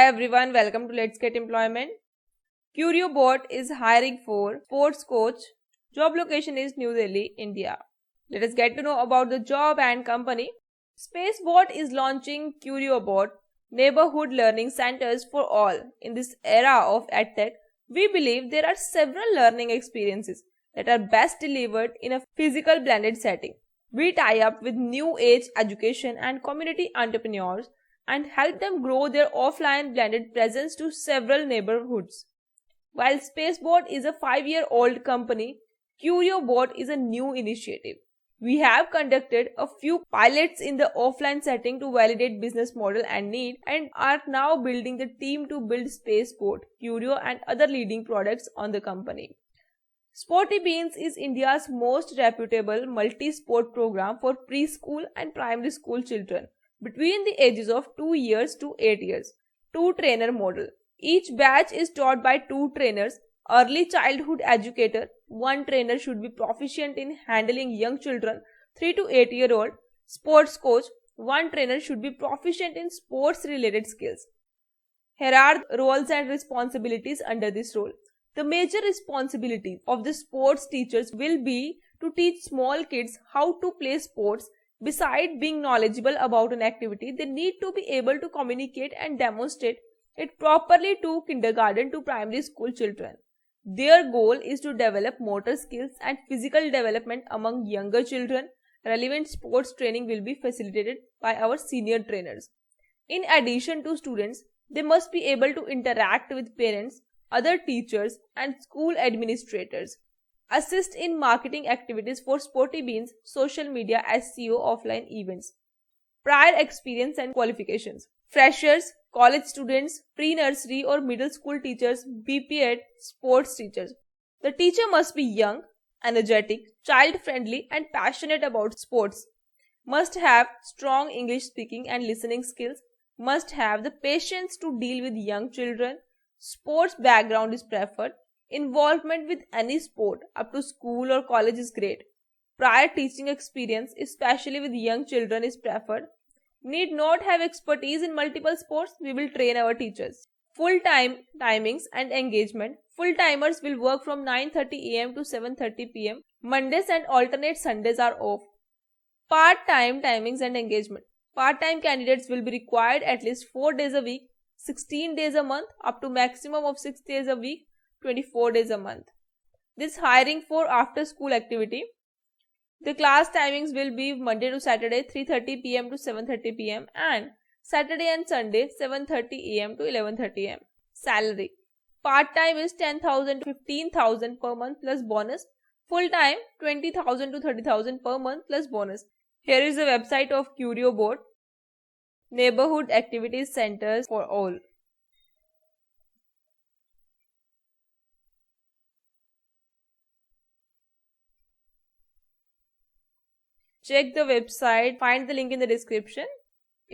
Hi everyone, welcome to Let's Get Employment. Curioboat is hiring for sports coach. Job location is New Delhi, India. Let us get to know about the job and company. Spacebot is launching Curioboat neighborhood learning centers for all. In this era of edtech, we believe there are several learning experiences that are best delivered in a physical blended setting. We tie up with new age education and community entrepreneurs and help them grow their offline blended presence to several neighborhoods. While Spacebot is a 5-year-old company, Curioboat is a new initiative. We have conducted a few pilots in the offline setting to validate business model and need and are now building the team to build Spacebot, Curio and other leading products on the company. Sporty Beans is India's most reputable multi-sport program for preschool and primary school children between the ages of 2 years to 8 years. 2-trainer model. Each batch is taught by 2 trainers. Early childhood educator. 1 trainer should be proficient in handling young children 3 to 8-year-old. Sports coach. 1 trainer should be proficient in sports related skills. Here are roles and responsibilities under this role. The major responsibilities of the sports teachers will be to teach small kids how to play sports. Besides being knowledgeable about an activity, they need to be able to communicate and demonstrate it properly to kindergarten to primary school children. Their goal is to develop motor skills and physical development among younger children. Relevant sports training will be facilitated by our senior trainers. In addition to students, they must be able to interact with parents, other teachers and school administrators. Assist in marketing activities for Sporty Beans, social media, SEO, offline events. Prior experience and qualifications. Freshers, college students, pre-nursery or middle school teachers, BP-Ed, sports teachers. The teacher must be young, energetic, child-friendly and passionate about sports. Must have strong English speaking and listening skills. Must have the patience to deal with young children. Sports background is preferred. Involvement with any sport up to school or college is great. Prior teaching experience, especially with young children, is preferred. Need not have expertise in multiple sports, we will train our teachers. Full-time timings and engagement. Full-timers will work from 9:30 am to 7:30 pm. Mondays and alternate Sundays are off. Part-time timings and engagement. Part-time candidates will be required at least 4 days a week, 16 days a month, up to maximum of 6 days a week, 24 days a month. This hiring for after school activity. The class timings will be Monday to Saturday 3:30 pm to 7:30 pm and Saturday and Sunday 7:30 am to 11:30 am. Salary. Part-time is 10,000 to 15,000 per month plus bonus. Full-time 20,000 to 30,000 per month plus bonus. Here is the website of Curioboat. Neighborhood Activities Centers for all. Check the website, find the link in the description.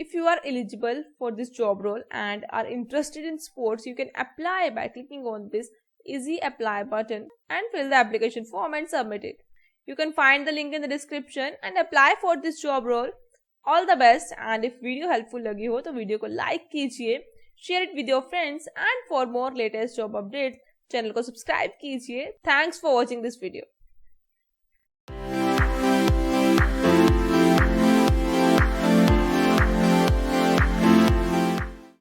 If you are eligible for this job role and are interested in sports, you can apply by clicking on this easy apply button and fill the application form and submit it. You can find the link in the description and apply for this job role. All the best, and if video helpful लगी हो तो video को like कीजिए, share it with your friends and for more latest job updates channel को subscribe कीजिए. Thanks for watching this video.